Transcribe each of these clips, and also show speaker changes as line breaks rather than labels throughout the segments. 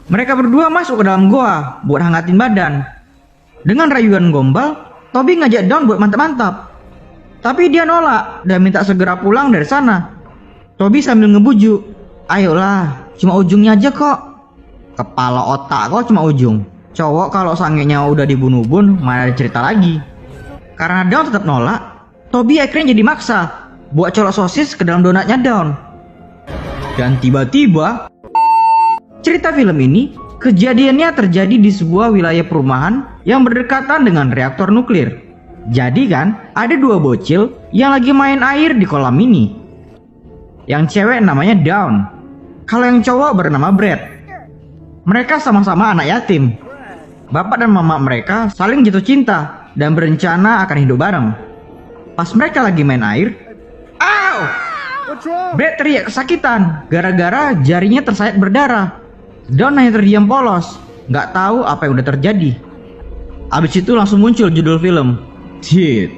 Mereka berdua masuk ke dalam goa buat hangatin badan. Dengan rayuan gombal, Toby ngajak Dawn buat mantap-mantap. Tapi dia nolak dan minta segera pulang dari sana. Toby sambil ngebujuk, "Ayolah, cuma ujungnya aja kok." Kepala otak kok cuma ujung. Cowok kalau sangenya udah dibunuh bun, mana ada cerita lagi. Karena Dawn tetap nolak, Toby akhirnya jadi maksa buat colok sosis ke dalam donatnya Dawn. Dan tiba-tiba, cerita film ini kejadiannya terjadi di sebuah wilayah perumahan yang berdekatan dengan reaktor nuklir. Jadi kan, ada dua bocil yang lagi main air di kolam ini. Yang cewek namanya Dawn, kalau yang cowok bernama Brad. Mereka sama-sama anak yatim. Bapak dan mama mereka saling jatuh cinta dan berencana akan hidup bareng. Pas mereka lagi main air, "Au!" Brad teriak kesakitan gara-gara jarinya tersayat berdarah. Dawn hanya terdiam polos, nggak tahu apa yang udah terjadi. Abis itu langsung muncul judul film, Shit.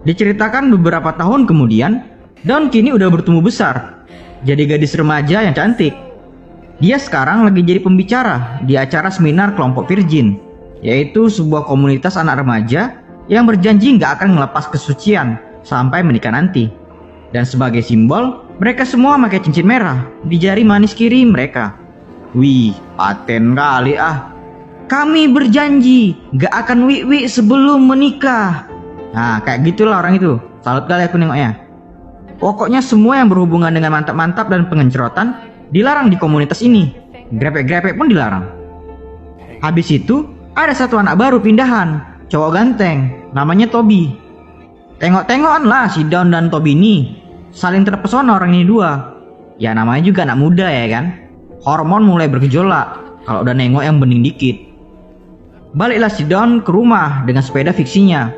Diceritakan beberapa tahun kemudian, Dawn kini udah bertumbuh besar, jadi gadis remaja yang cantik. Dia sekarang lagi jadi pembicara di acara seminar kelompok Virgin, yaitu sebuah komunitas anak remaja yang berjanji nggak akan melepas kesucian sampai menikah nanti. Dan sebagai simbol, mereka semua pakai cincin merah di jari manis kiri mereka. Wih, paten kali ah. "Kami berjanji gak akan wik-wik sebelum menikah." Nah, kayak gitulah orang itu. Salut kali aku nengoknya. Pokoknya semua yang berhubungan dengan mantap-mantap dan pengencrotan dilarang di komunitas ini. Grepek-grepek pun dilarang. Habis itu, ada satu anak baru pindahan, cowok ganteng, namanya Toby. Tengok-tengokan lah si Dawn dan Toby ini. Saling terpesona orang ini dua. Ya namanya juga anak muda ya kan. Hormon mulai bergejolak kalau udah nengok yang bening dikit. Baliklah si Dawn ke rumah dengan sepeda fiksinya.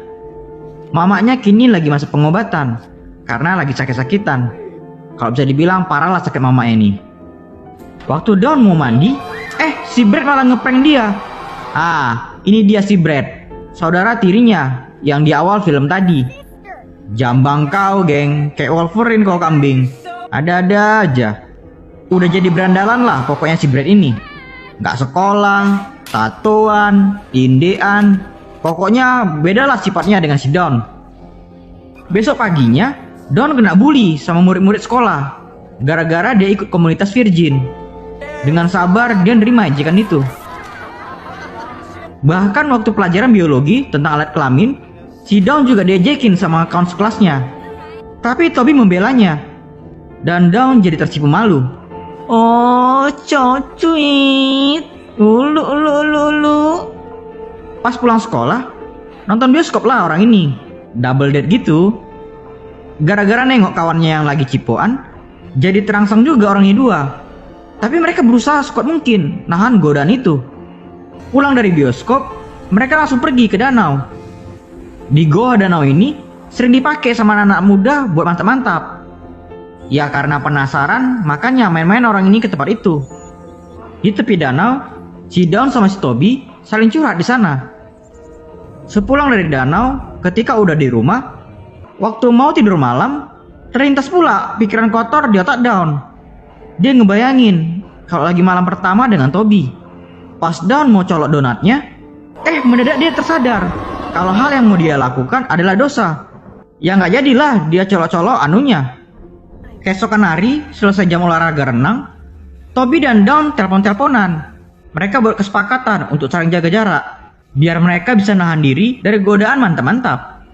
Mamanya kini lagi masa pengobatan karena lagi sakit-sakitan. Kalau bisa dibilang parah lah sakit mamanya ini. Waktu Dawn mau mandi, si Brad malah ngeprank dia. Ini dia si Brad, saudara tirinya yang di awal film tadi. Jambang kau geng, kayak Wolverine kau kambing. Ada-ada aja. Udah jadi berandalan lah pokoknya si Brad ini. Gak sekolah, tatoan, indean. Pokoknya bedalah sifatnya dengan si Dawn. Besok paginya, Dawn kena bully sama murid-murid sekolah gara-gara dia ikut komunitas Virgin. Dengan sabar dia nerima ejekan itu. Bahkan waktu pelajaran biologi tentang alat kelamin, si Dawn juga diejekin sama kawan sekelasnya. Tapi Toby membelanya, dan Dawn jadi tersipu malu. "Oh, cocuit. Ulu. Pas pulang sekolah, nonton bioskop lah orang ini. Double date gitu. Gara-gara nengok kawannya yang lagi cipoan, jadi terangsang juga orang ini dua. Tapi mereka berusaha sekuat mungkin nahan godaan itu. Pulang dari bioskop, mereka langsung pergi ke danau. Di goa danau ini sering dipakai sama anak-anak muda buat mantap-mantap. Ya karena penasaran, makanya main-main orang ini ke tempat itu. Di tepi danau, si Dawn sama si Toby saling curhat di sana. Sepulang dari danau, ketika udah di rumah, waktu mau tidur malam, terlintas pula pikiran kotor di otak Dawn. Dia ngebayangin kalau lagi malam pertama dengan Toby. Pas Dawn mau colok donatnya, mendadak dia tersadar kalau hal yang mau dia lakukan adalah dosa. Ya nggak jadilah dia colok-colok anunya. Keesokan hari, selesai jam olahraga renang, Toby dan Dawn telepon-teleponan. Mereka buat kesepakatan untuk saling jaga jarak, biar mereka bisa nahan diri dari godaan mantap-mantap.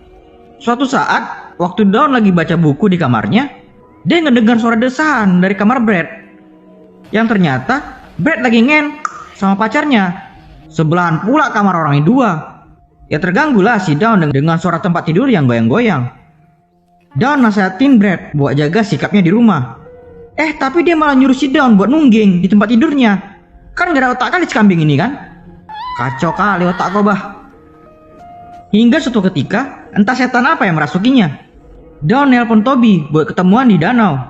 Suatu saat, waktu Dawn lagi baca buku di kamarnya, dia ngedengar suara desahan dari kamar Brad. Yang ternyata Brad lagi ngen sama pacarnya. Sebelahan pula kamar orang ini dua. Ya terganggu lah si Dawn dengan suara tempat tidur yang goyang-goyang. Dawn nasihatin Brad buat jaga sikapnya di rumah. Tapi dia malah nyuruh si Dawn buat nungging di tempat tidurnya. Kan gak ada otak kali si kambing ini kan. Kacau kali otak kau bah. Hingga suatu ketika, entah setan apa yang merasukinya, Dawn nelpon Toby buat ketemuan di danau.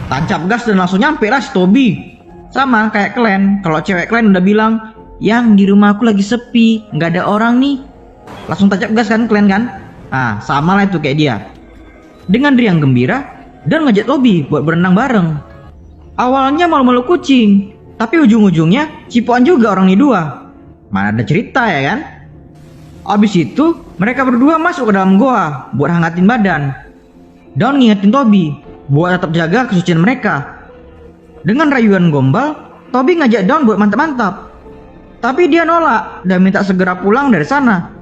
Tancap gas dan langsung nyampe lah si Toby. Sama kayak Glenn, kalau cewek Glenn udah bilang, "Yang di rumah aku lagi sepi, nggak ada orang nih." Langsung tancap gas kan Glenn kan? Sama lah itu kayak dia. Dengan riang gembira, Dan ngajak Toby buat berenang bareng. Awalnya malu-malu kucing, tapi ujung-ujungnya cipokan juga orang ini dua. Mana ada cerita ya kan? Abis itu mereka berdua masuk ke dalam goa buat hangatin badan. Daun ngingetin Toby buat tetap jaga kesucian mereka. Dengan rayuan Gombal, Toby ngajak Daun buat mantap-mantap. Tapi dia nolak dan minta segera pulang dari sana.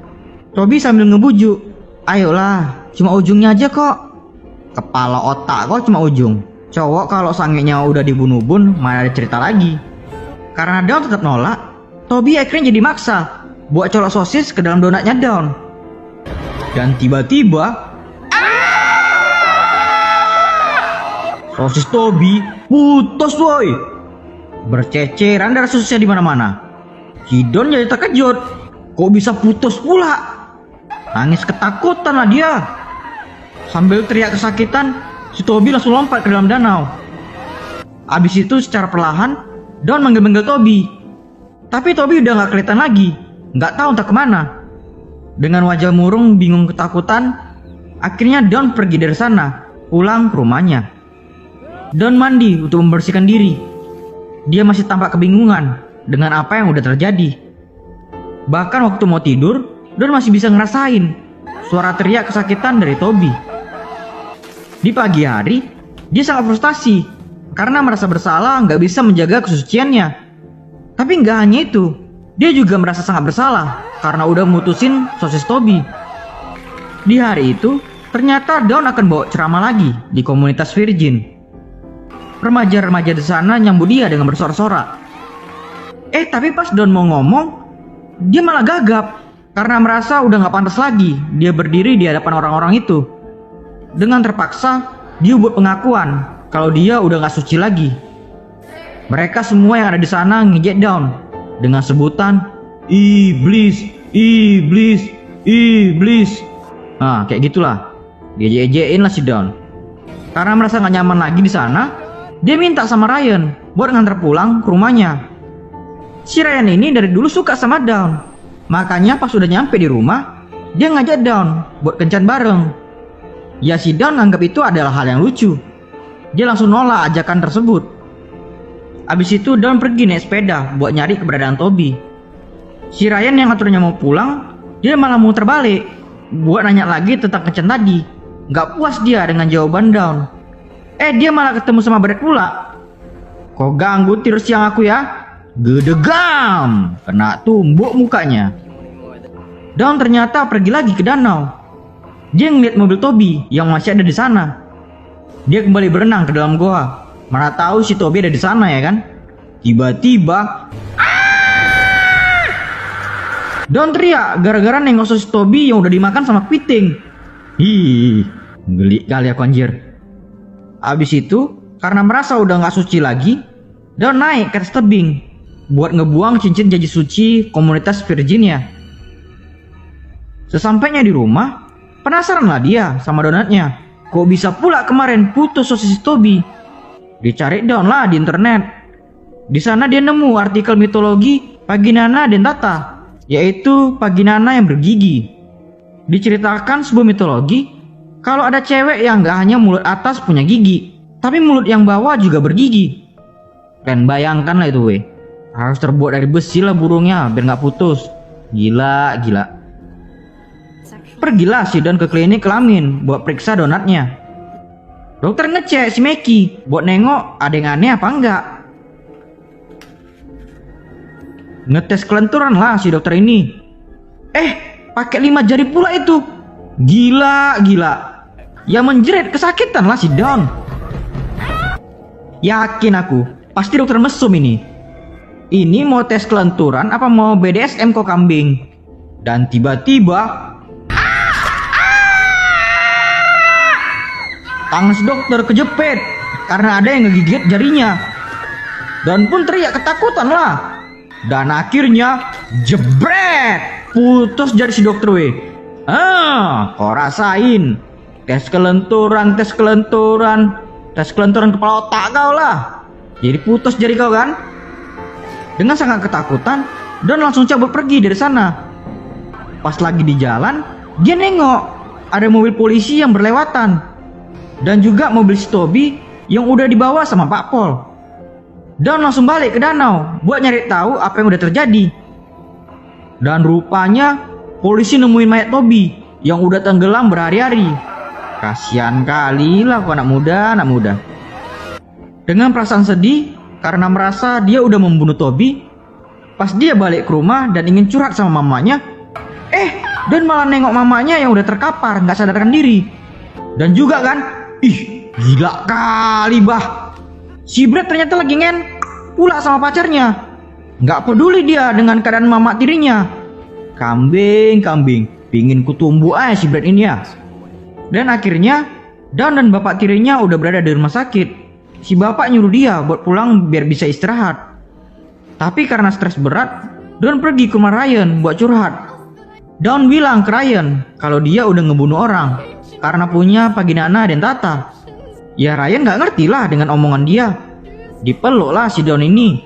Toby sambil ngebujuk, ayolah, cuma ujungnya aja kok. Kepala otak kok cuma ujung. Cowok kalau sangenya udah dibunuh-bun, mana ada cerita lagi. Karena Daun tetap nolak, Toby akhirnya jadi maksa buat colok sosis ke dalam donatnya Daun. Dan tiba-tiba sosis Toby putus woi. Berceceran darah sosisnya di mana-mana. Si Daun jadi terkejut, kok bisa putus pula? Nangis ketakutan lah dia. Sambil teriak kesakitan, si Toby langsung lompat ke dalam danau. Abis itu secara perlahan, Daun manggil-manggil Toby. Tapi Toby udah gak kelihatan lagi, gak tahu entah kemana. Dengan wajah murung bingung ketakutan, akhirnya Daun pergi dari sana, pulang ke rumahnya. Daun mandi untuk membersihkan diri. Dia masih tampak kebingungan dengan apa yang udah terjadi. Bahkan waktu mau tidur, Daun masih bisa ngerasain suara teriak kesakitan dari Toby. Di pagi hari, dia sangat frustasi karena merasa bersalah nggak bisa menjaga kesuciannya. Tapi nggak hanya itu, dia juga merasa sangat bersalah karena udah mutusin sosis Toby. Di hari itu, ternyata Daun akan bawa ceramah lagi di komunitas Virgin. Remaja-remaja di sana nyambut dia dengan bersorak-sorak. Tapi pas Daun mau ngomong, dia malah gagap karena merasa udah nggak pantas lagi dia berdiri di hadapan orang-orang itu. Dengan terpaksa, dia buat pengakuan kalau dia udah gak suci lagi. Mereka semua yang ada di sana ngejek Daun dengan sebutan iblis, iblis, iblis. Nah, kayak gitulah. Dia ejek-ejekin lah si Daun. Karena merasa gak nyaman lagi di sana, dia minta sama Ryan buat nganter pulang ke rumahnya. Si Ryan ini dari dulu suka sama Daun. Makanya pas udah nyampe di rumah, dia ngajak Daun buat kencan bareng. Ya si Daun anggap itu adalah hal yang lucu. Dia langsung nolak ajakan tersebut. Abis itu Daun pergi naik sepeda buat nyari keberadaan Toby. Si Ryan yang aturnya mau pulang, dia malah mau terbalik buat nanya lagi tentang kencan tadi. Gak puas dia dengan jawaban Daun. Dia malah ketemu sama Brad pula. Kok ganggu tidur siang aku ya? Gedegam, kena tumbuk mukanya. Daun ternyata pergi lagi ke danau. Dia ngeliat mobil Toby yang masih ada di sana. Dia kembali berenang ke dalam goa. Mana tahu si Toby ada di sana ya kan? Tiba-tiba Daun teriak gara-gara nengok sosis Toby yang udah dimakan sama Kepiting. Geli kali aku anjir. Abis itu, karena merasa udah gak suci lagi, Daun naik ke atas tebing buat ngebuang cincin janji suci komunitas Virginia. Sesampainya di rumah, penasaran lah dia sama donatnya. Kok bisa pula kemarin putus sosis Toby? Dicari Daun lah di internet. Di sana dia nemu artikel mitologi Paginana dentata, yaitu Paginana yang bergigi. Diceritakan sebuah mitologi kalau ada cewek yang gak hanya mulut atas punya gigi, tapi mulut yang bawah juga bergigi. Kalian bayangkan lah itu weh. Harus terbuat dari besi lah burungnya biar gak putus. Gila. Pergilah si Daun ke klinik kelamin buat periksa donatnya. Dokter ngecek si Meki buat nengok ada yang aneh apa enggak. Ngetes kelenturan lah si dokter ini. Pakai 5 jari pula itu. Gila. Yang menjerit kesakitan lah si Daun. Yakin aku, pasti dokter mesum ini. Ini mau tes kelenturan apa mau BDSM kok kambing? Dan tiba-tiba tangan si dokter kejepit karena ada yang ngegigit jarinya. Dan pun teriak ketakutan lah. Dan akhirnya jebret, putus jari si dokter weh. Kau rasain tes kelenturan kepala otak kau lah. Jadi putus jari kau kan? Dengan sangat ketakutan, Daun langsung cabut pergi dari sana. Pas lagi di jalan, dia nengok ada mobil polisi yang berlewatan. Dan juga mobil si Toby yang udah dibawa sama Pak Pol. Don langsung balik ke danau buat nyari tahu apa yang udah terjadi. Dan rupanya polisi nemuin mayat Toby yang udah tenggelam berhari-hari. Kasihan kali lah anak muda. Dengan perasaan sedih karena merasa dia udah membunuh Toby, pas dia balik ke rumah dan ingin curhat sama mamanya, Don malah nengok mamanya yang udah terkapar nggak sadarkan diri. Dan juga kan, gila kali bah, si Brad ternyata lagi pula sama pacarnya. Nggak peduli dia dengan keadaan mama tirinya. Kambing, pingin kutumbuh aja si Brad ini ya. Dan akhirnya Don dan bapak tirinya udah berada di rumah sakit. Si bapak nyuruh dia buat pulang biar bisa istirahat. Tapi karena stres berat, Don pergi ke rumah Ryan buat curhat. Don bilang ke Ryan kalau dia udah ngebunuh orang karena punya vaginana dentata. Ya Ryan nggak ngerti lah dengan omongan dia. Dipeluk lah si Don ini.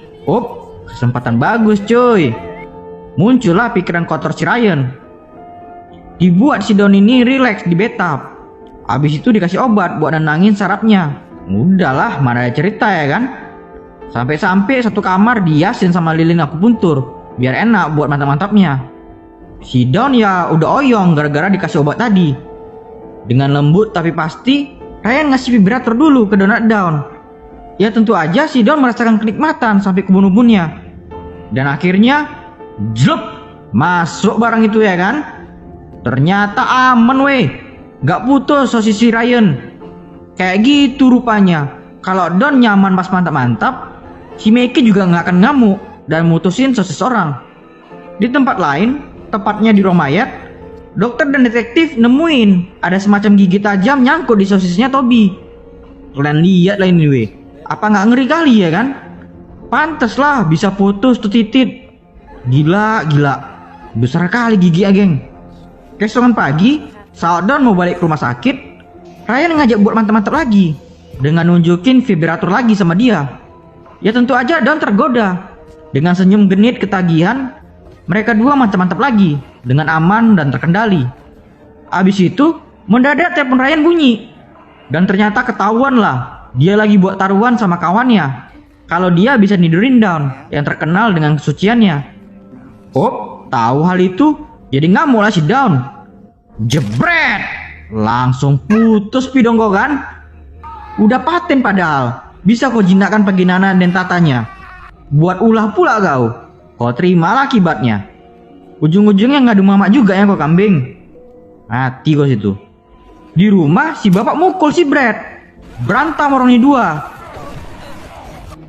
Kesempatan bagus cuy. Muncullah pikiran kotor si Ryan. Dibuat si Don ini rileks di bathtub. Abis itu dikasih obat buat nenangin sarafnya. Udahlah, mana ada cerita ya kan. Sampai-sampai satu kamar dihiasin sama lilin akupuntur biar enak buat mantap-mantapnya. Si Don ya udah oyong gara-gara dikasih obat tadi. Dengan lembut tapi pasti, Ryan ngasih vibrator dulu ke Donald Dawn. Ya tentu aja si Don merasakan kenikmatan sampai ke bunuh-bunuhnya. Dan akhirnya, jlop, masuk barang itu ya kan. Ternyata aman weh, gak putus sosis si Ryan. Kayak gitu rupanya. Kalau Don nyaman pas mantap-mantap, si Mickey juga gak akan ngamuk dan mutusin sosis orang. Di tempat lain, tepatnya di ruang mayat, dokter dan detektif nemuin ada semacam gigi tajam nyangkut di sosisnya Toby. Kalian lihat lah ini weh, apa nggak ngeri kali ya kan? Pantes lah bisa putus tuh titit. Gila, besar kali gigi ya geng. Keesokan pagi, saat Don mau balik ke rumah sakit, Ryan ngajak buat mantap-mantap lagi dengan nunjukin vibrator lagi sama dia. Ya tentu aja Don tergoda. Dengan senyum genit ketagihan, mereka dua mantap-mantap lagi dengan aman dan terkendali. Abis itu, mendadak telepon Ryan bunyi. Dan ternyata ketahuan lah, dia lagi buat taruhan sama kawannya. Kalau dia bisa nidurin Dawn yang terkenal dengan kesuciannya. Tahu hal itu, jadi ngamuk lah si Dawn. Jebret! Langsung putus pidonggo kan? Udah paten padahal, bisa kau jinakkan vaginana dentatanya. Buat ulah pula kau terimalah akibatnya. Ujung-ujungnya ngadu mama juga ya kau kambing. Mati kau situ. Di rumah si bapak mukul si Brad. Berantem orang ini dua.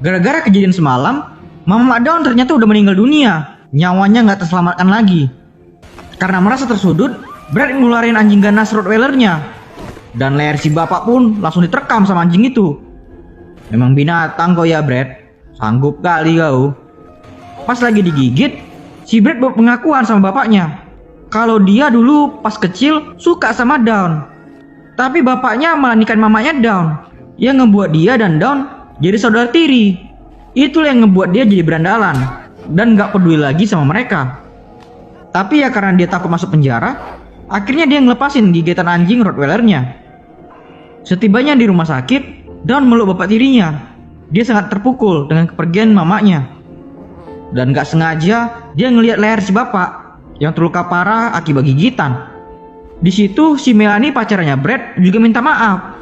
Gara-gara kejadian semalam, Mama Dawn ternyata udah meninggal dunia. Nyawanya nggak terselamatkan lagi. Karena merasa tersudut, Brad ngeluarin anjing ganas Rottweilernya. Dan leher si bapak pun langsung diterkam sama anjing itu. Memang binatang kau ya Brad. Sanggup kali kau. Pas lagi digigit, si Brad buat pengakuan sama bapaknya kalau dia dulu pas kecil suka sama Dawn. Tapi bapaknya malah nikahin mamanya Dawn, yang ngebuat dia dan Dawn jadi saudara tiri. Itulah yang ngebuat dia jadi berandalan dan gak peduli lagi sama mereka. Tapi ya karena dia takut masuk penjara, akhirnya dia ngelepasin gigitan anjing Rottweilernya. Setibanya di rumah sakit, Dawn meluk bapak tirinya. Dia sangat terpukul dengan kepergian mamanya. Dan gak sengaja dia ngelihat leher si bapak yang terluka parah akibat gigitan. Di situ si Melanie pacarnya Brad juga minta maaf.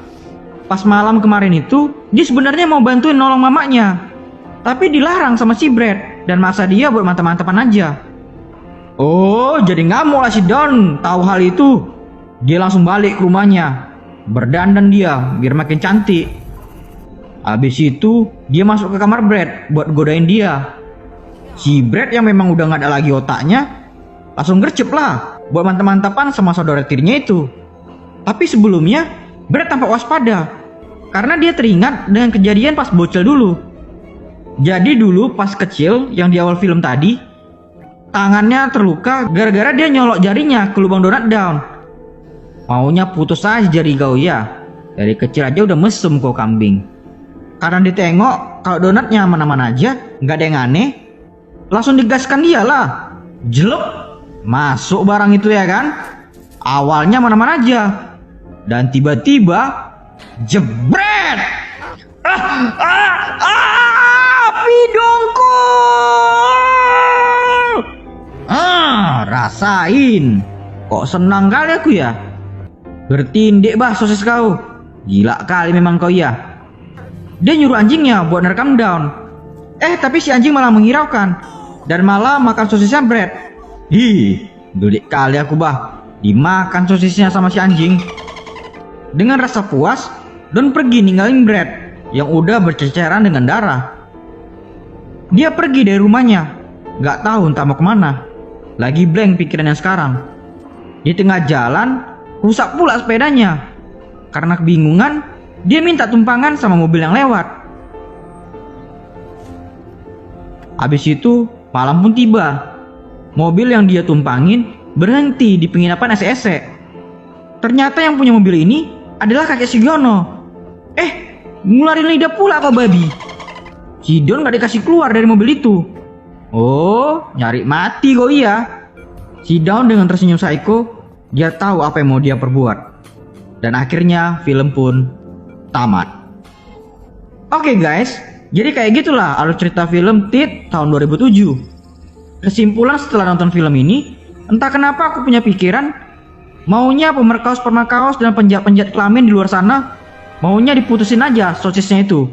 Pas malam kemarin itu dia sebenarnya mau bantuin nolong mamanya, tapi dilarang sama si Brad dan maksa dia buat mantap-mantapan aja. Jadi ngamuk lah si Dawn tahu hal itu. Dia langsung balik ke rumahnya, berdandan dia biar makin cantik. Habis itu dia masuk ke kamar Brad buat godain dia. Si Brad yang memang udah gak ada lagi otaknya langsung gercep lah buat mantap-mantapan sama saudara tirinya itu. Tapi sebelumnya Brad tampak waspada karena dia teringat dengan kejadian pas bocil dulu. Jadi dulu pas kecil yang di awal film tadi, tangannya terluka gara-gara dia nyolok jarinya ke lubang donat Dawn. Maunya putus aja jari kau ya. Dari kecil aja udah mesum kau kambing. Karena ditengok kalau donatnya aman-aman aja, nggak ada yang aneh, langsung digaskan dia lah. Jelek. Masuk barang itu ya kan. Awalnya mana-mana aja. Dan tiba-tiba jebret. Rasain. Kok senang kali aku ya? Bertindik bah sosis kau. Gila kali memang kau ya. Dia nyuruh anjingnya buat nerekam down. Tapi si anjing malah menghiraukan dan malah makan sosisnya Brad. Gelik kali aku bah. Dimakan sosisnya sama si anjing. Dengan rasa puas, Don pergi ninggalin Brad yang udah berceceran dengan darah. Dia pergi dari rumahnya, gak tahu entah mau kemana. Lagi blank pikirannya sekarang. Di tengah jalan, rusak pula sepedanya. Karena kebingungan, dia minta tumpangan sama mobil yang lewat. Habis itu, malam pun tiba. Mobil yang dia tumpangin berhenti di penginapan SSC. Ternyata yang punya mobil ini adalah kakek Sugiono. Ngularin lidah pula kau babi. Si Don gak dikasih keluar dari mobil itu. Oh, nyari mati kau iya. Si Don dengan tersenyum psycho, dia tahu apa yang mau dia perbuat. Dan akhirnya film pun tamat. Oke guys, jadi kayak gitulah alur cerita film Tit tahun 2007. Kesimpulan setelah nonton film ini, entah kenapa aku punya pikiran maunya pemerkaos-pemerkaos dan penjahat-penjahat kelamin di luar sana maunya diputusin aja sosisnya itu.